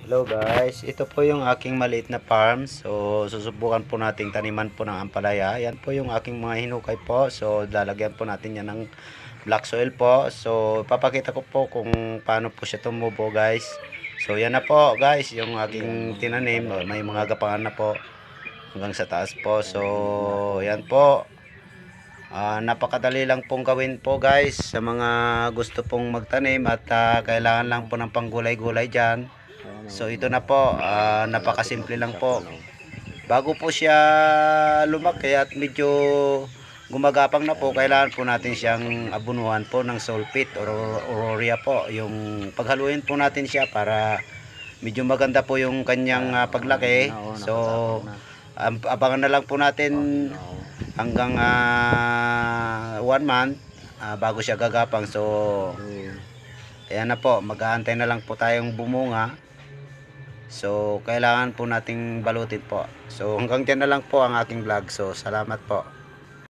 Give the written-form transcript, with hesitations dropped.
Hello guys, ito po yung aking maliit na farm. So susubukan po nating taniman po ng ampalaya. Yan po yung aking mga hinukay po. So lalagyan po natin yan ng black soil po. So papakita ko po kung paano po siya tumubo guys. So yan na po guys, yung aking tinanim. May mga gapangan na po hanggang sa taas po. So yan po. Napakadali lang pong gawin po guys sa mga gusto pong magtanim at kailangan lang po ng panggulay-gulay dyan. So ito na po, napakasimple lang po. Bago po siya lumaki at medyo gumagapang na po, kailangan po natin siyang abunuhan po ng sulfate or urea po. Yung paghaluin po natin siya para medyo maganda po yung kanyang paglaki. So abangan na lang po natin hanggang 1 month bago siya gagapang. So ayan na po, mag-aantay na lang po tayong bumunga. So kailangan po nating balutin po. So hanggang dyan na lang po ang aking vlog. So salamat po.